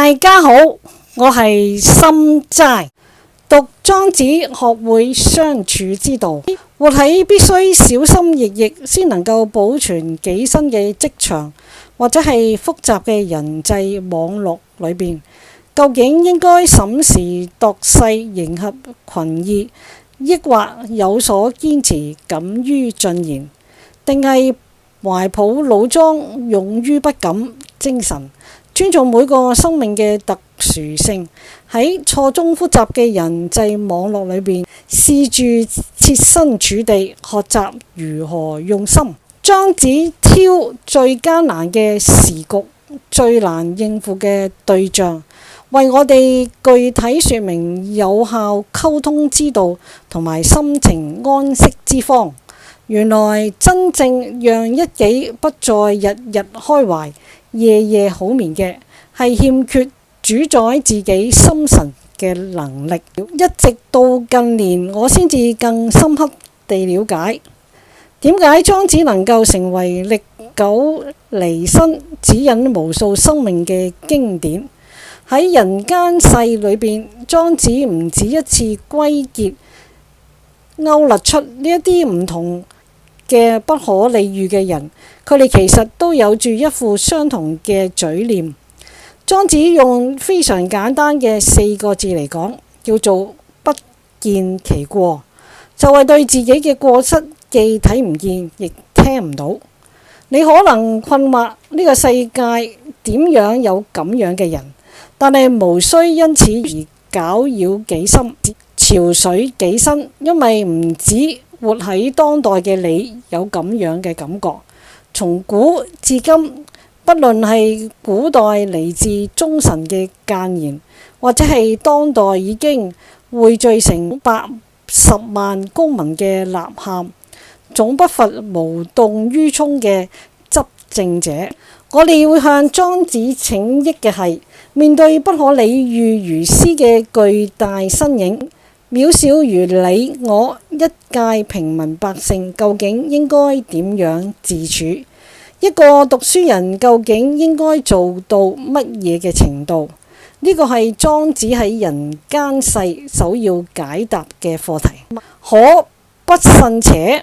大家好，我係心齋，讀莊子學會相處之道，活喺必須小心翼翼先能夠保存己身嘅職場或者係複雜嘅人際網絡裏邊，究竟應該審時度勢迎合群意，抑或有所堅持敢於進言，定係懷抱老莊勇於不敢精神，尊重每個生命嘅特殊性，喺錯綜複雜嘅人際網絡裏邊，試住設身處地學習如何用心。莊子挑最艱難嘅時局、最難應付嘅對象，為我哋具體說明有效溝通之道同埋心情安息之方。原來真正讓一己不再日日開懷、夜夜好眠嘅，係欠缺主宰自己心神嘅能力。一直到近年，我先至更深刻地了解點解莊子能夠成為歷久彌新、指引無數生命嘅經典。喺人間世裏邊，莊子唔止一次歸結勾勒出呢一啲唔同嘅不可理喻嘅人，佢哋其實都有住一副相同嘅嘴臉。莊子用非常簡單嘅4個字嚟講，叫做不見其過，就係對自己嘅過失既睇唔見，亦聽唔到。你可能困惑呢個世界點樣有咁樣嘅人，但係無需因此而攪擾己心、憔悴己身，因為唔止活喺當代嘅你有咁樣嘅感覺。從古至今，不論係古代嚟自忠臣嘅諫言，或者係當代已經匯聚成80萬公民嘅吶喊，總不乏無動於衷嘅執政者。我哋會向莊子請益嘅係，面對不可理喻如斯嘅巨大身影，渺小如你我一介平民百姓，究竟應該點樣自處？一個讀書人究竟應該做到乜嘢嘅程度？呢個係莊子喺人間世首要解答嘅課題。可不慎且，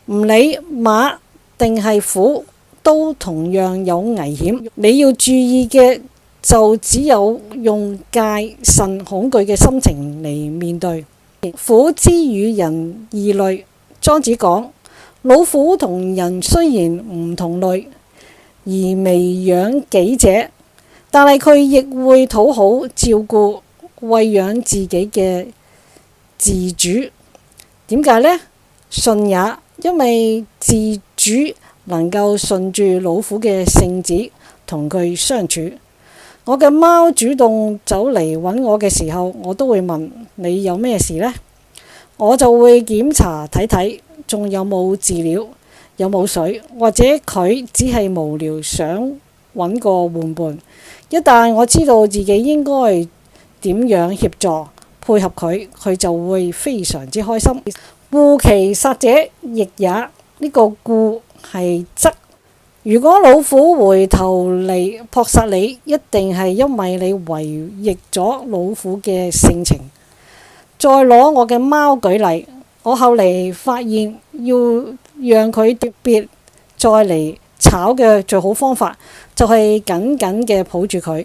唔理馬定係虎，都同樣有危險。你要注意嘅就只有用戒慎恐懼嘅心情嚟面對。虎之與人異類，莊子講，老虎同人雖然唔同類，而微養己者，但係佢亦會討好照顧餵養自己嘅自主。點解呢？順也，因為自主能夠順住老虎嘅性子同佢相處。我嘅貓主動走嚟揾我嘅時候，我都會問，你有咩事呢？我就會檢查睇睇，仲有冇飼料，有冇水，或者佢只係無聊想揾個玩伴。一旦我知道自己應該點樣協助配合佢，佢就會非常之開心。顧其殺者亦也，呢個顧係則。如果老虎回頭嚟撲殺你，一定係因為你違逆咗老虎嘅性情。再攞我嘅貓舉例，我後嚟發現要讓佢特別再嚟炒嘅最好方法，就係緊緊嘅抱住佢。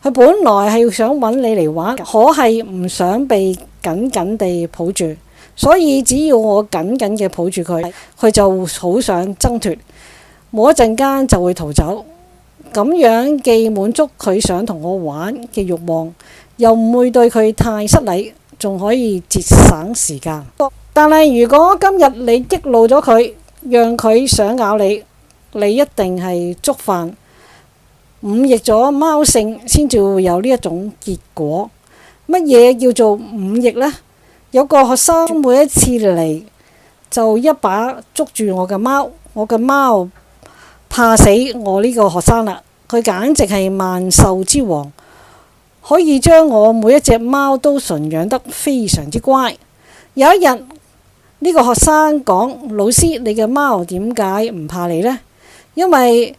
佢本來係想揾你嚟玩，可係唔想被緊緊地抱住，所以只要我緊緊嘅抱住佢，佢就好想掙脫。冇一陣間就會逃走，咁樣既滿足佢想同我玩嘅慾望，又唔會對佢太失禮，仲可以節省時間。但係如果今日你激怒咗佢，讓佢想咬你，你一定係觸犯忤逆咗貓性，先至會有呢一種結果。乜嘢叫做忤逆呢？有個學生每一次嚟就一把捉住我嘅貓，我嘅貓怕死我呢個學生啦，佢簡直係萬獸之王，可以將我每一隻貓都馴養得非常之乖。有一日，呢個學生講，老師，你嘅貓點解唔怕你呢？因為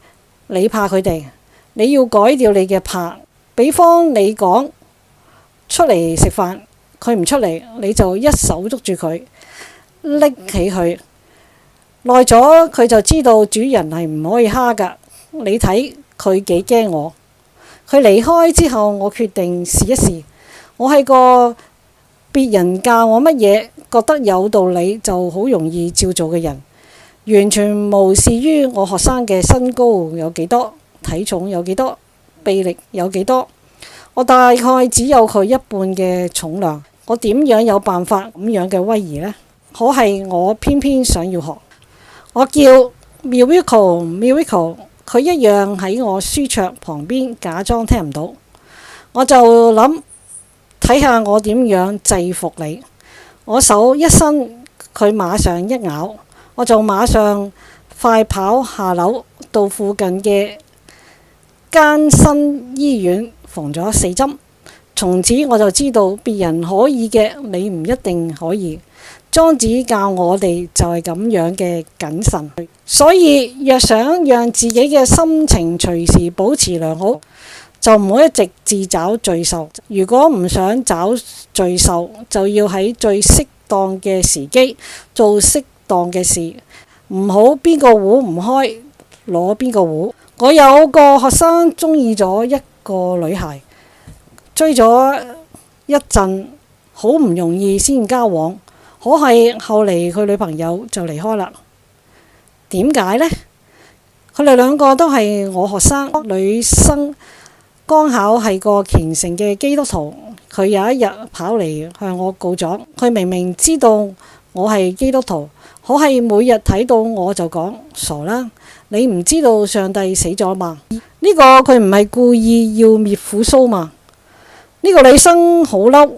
你怕佢哋，你要改掉你嘅怕。比方你講出嚟食飯，佢唔出嚟，你就一手捉住佢，拎起佢。耐咗佢就知道主人係唔可以蝦㗎。你睇佢幾驚我。佢離開之後，我決定試一試。我係個別人教我乜嘢覺得有道理就好容易照做嘅人，完全無視於我學生嘅身高有幾多，體重有幾多，臂力有幾多。我大概只有佢一半嘅重量，我點樣有辦法咁樣嘅威儀呢？可係我偏偏想要學。我叫 Miracle，佢一樣喺我書桌旁邊假裝聽唔到。我就諗睇下我點樣制服你。我手一伸，佢馬上一咬，我就馬上快跑下樓到附近嘅艱辛醫院縫咗4針。從此我就知道別人可以嘅，你唔一定可以。莊子教我哋就係咁樣嘅謹慎。所以若想讓自己嘅心情隨時保持良好，就唔好一直自找罪受。如果唔想找罪受，就要喺最適當嘅時機做適當嘅事，唔好邊個壺唔開攞邊個壺。我有個學生中意咗一個女孩，追咗一陣，好唔容易先交往，可係後嚟佢女朋友就離開啦。點解呢？佢哋兩個都係我學生，女生剛巧係個虔誠嘅基督徒。佢有一日跑嚟向我告狀，佢明明知道我係基督徒，可係每日睇到我就講傻啦，你唔知道上帝死咗嘛？呢個佢唔係故意要滅虎鬚嘛？呢個女生好嬲，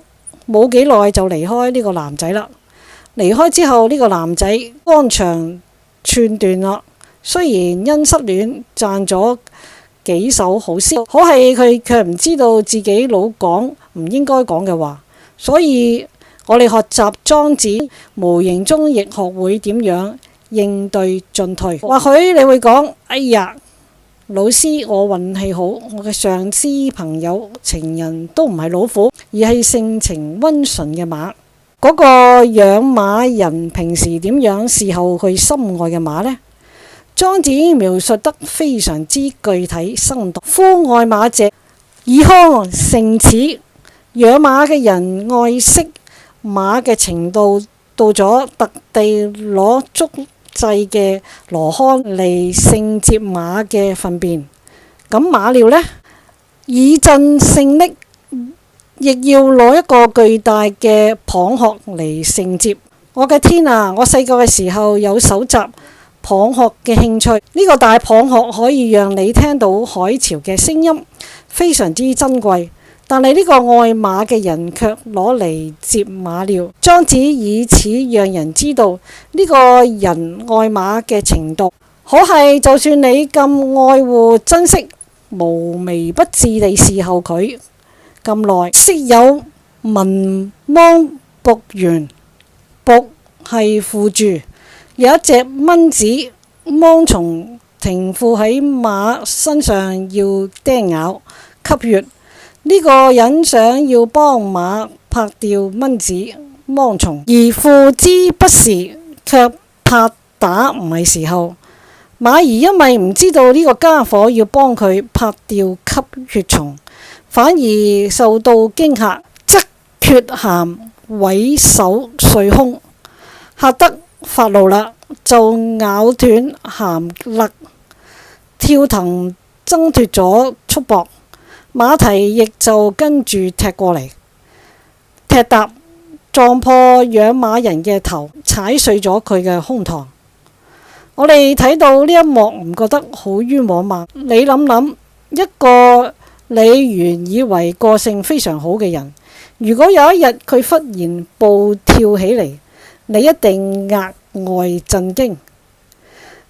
冇幾耐就離開呢個男仔啦。離開之後，呢個男仔肝腸寸斷啦。雖然因失戀賺咗幾手好詩，可係佢卻唔知道自己老講唔應該講嘅話。所以我哋學習莊子，無形中亦學會點樣應對進退。或許你會講：哎呀，老師，我運氣好，我嘅上司、朋友、情人都唔係老虎，而係性情溫順嘅馬。嗰個養馬人平時點樣侍候佢心愛嘅馬呢？莊子描述得非常之具體生動。夫愛馬者，以康勝始。養馬嘅人愛惜馬嘅程度，到咗特地攞足製嘅羅漢嚟承接馬嘅糞便。咁馬尿呢？以鎮勝溺，亦要攞一個巨大嘅蚌殼嚟承接。我嘅天啊！我細個嘅時候有搜集蚌殼嘅興趣。呢個大蚌殼可以讓你聽到海潮嘅聲音，非常之珍貴。但係呢個愛馬嘅人卻攞嚟接馬尿。莊子以此讓人知道呢個人愛馬嘅程度。可係就算你咁愛護珍惜，無微不至地侍候佢咁耐，昔有文芒僕園，僕係附住，有一隻蚊子芒蟲停附喺馬身上要叮咬吸血。呢個人想要幫馬拍掉蚊子芒蟲，而付之不時，卻拍打唔係時候。馬兒因為唔知道呢個家伙要幫佢拍掉吸血蟲，反而受到驚嚇，則缺銜毀手碎胸，嚇得發怒啦，就咬斷銜肋，跳騰掙脫咗束縛。馬蹄亦就跟住踢過嚟，踢踏撞破養馬人嘅頭，踩碎咗佢嘅胸膛。我哋睇到呢一幕，唔覺得好冤枉嘛？你諗諗，一個你原以為個性非常好嘅人，如果有一日佢忽然暴跳起嚟，你一定額外震驚。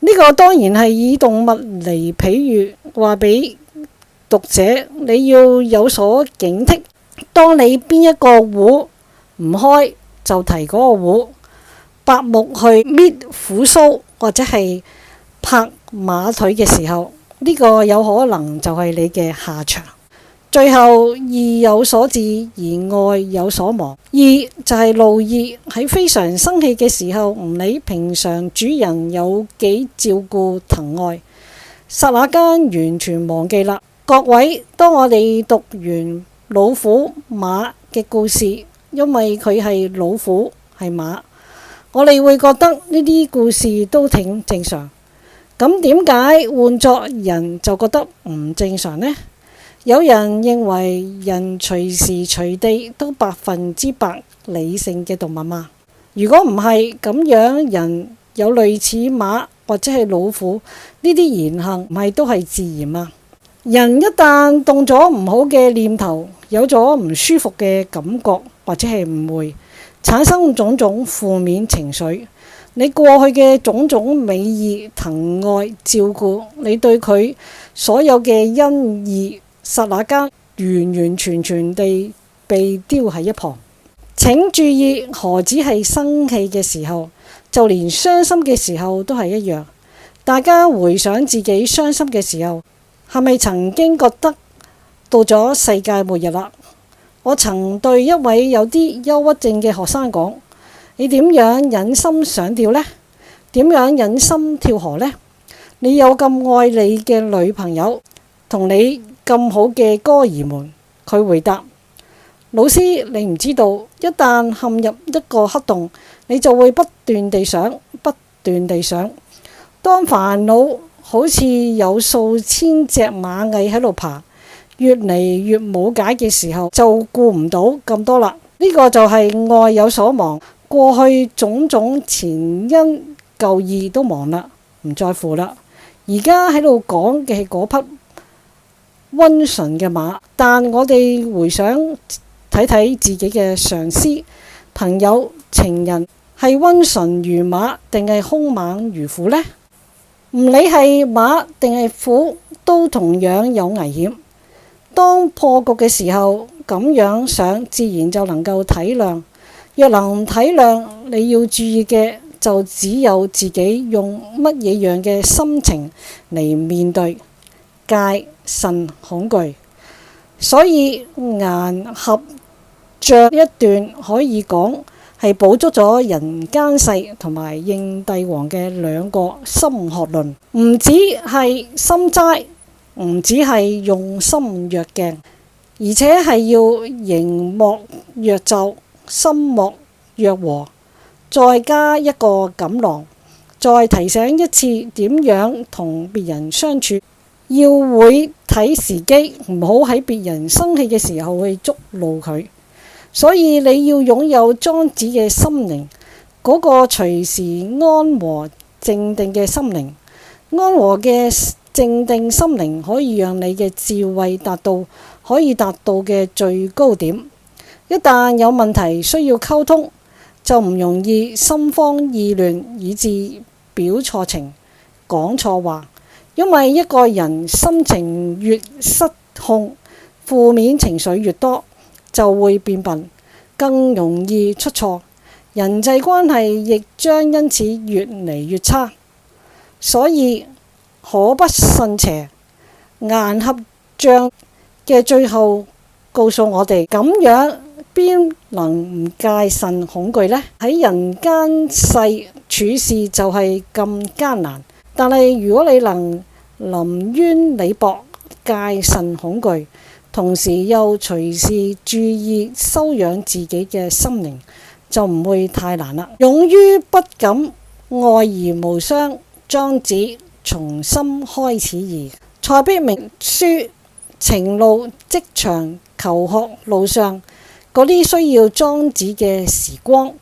呢個當然係以動物嚟比喻，話俾讀者你要有所警惕。當你邊一個壺唔開，就提嗰個壺。白目去搣虎鬚或者係拍馬腿嘅時候，呢個有可能就係你嘅下場。最後，義有所至而愛有所忘。義就係怒意，喺非常生氣嘅時候，唔理平常主人有幾照顧疼愛，剎那間完全忘記啦。各位，當我哋讀完老虎、馬嘅故事，因為佢係老虎係馬，我哋會覺得呢啲故事都挺正常。咁點解換作人就覺得唔正常呢？有人認為人隨時隨地都100%理性嘅動物嘛？如果唔係咁樣，人有類似馬或者係老虎呢啲言行，唔係都係自然嘛？人一旦動咗唔好嘅念頭，有咗唔舒服嘅感覺或者係誤會，產生種種負面情緒，你過去嘅種種美意、疼愛、照顧，你對佢所有嘅恩義，剎那間完完全全地被丟喺一旁。請注意，何止係生氣嘅時候，就連傷心嘅時候都係一樣。大家回想自己傷心嘅時候，係咪曾經覺得到咗世界末日啦？我曾對一位有啲憂鬱症嘅學生講：你點樣忍心上吊呢？點樣忍心跳河呢？你有咁愛你嘅女朋友，同你咁好嘅哥兒們。佢回答：老師，你唔知道，一旦陷入一個黑洞，你就會不斷地想，不斷地想。當煩惱好似有數千隻螞蟻喺度爬，越嚟越冇解嘅時候，就顧唔到咁多啦。呢個就係愛有所忘，過去種種前因舊義都忘啦，唔在乎啦。而家喺度講嘅係嗰匹溫順嘅馬，但我哋回想睇睇自己嘅上司、朋友、情人，係溫順如馬定係兇猛如虎呢？唔理係馬定係虎，都同樣有危險。當破局嘅時候，咁樣想自然就能夠體諒。若能體諒，你要注意嘅就只有自己用乜嘢樣嘅心情嚟面對戒慎恐懼。所以顏合著一段可以講係補足咗人間世同埋應帝王嘅兩個心學論，唔止係心齋，唔止係用心若鏡，而且係要形莫若就，心莫若和，再加一個錦囊，再提醒一次點樣同別人相處，要會睇時機，唔好喺別人生氣嘅時候去觸怒佢。所以你要擁有莊子嘅心靈，嗰個隨時安和靜定嘅心靈。安和嘅靜定心靈可以讓你嘅智慧可以達到嘅最高點。一旦有問題需要溝通，就唔容易心慌意亂，以致表錯情、講錯話。因為一個人心情越失控，負面情緒越多，就會變笨，更容易出錯，人際關係亦將因此越嚟越差。所以可不慎邪。顏合著嘅最後告訴我哋，咁樣邊能唔戒慎恐懼呢？喺人間世處事就係咁艱難，但係如果你能臨淵理薄，戒慎恐懼，同時又隨時注意修養自己嘅心靈，就唔會太難啦。勇於不敢，愛而無傷。莊子從心開始義。蔡璧名書情路職場求學路上嗰啲需要莊子嘅時光。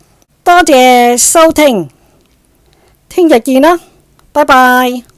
多謝收聽，聽日見啦，拜拜。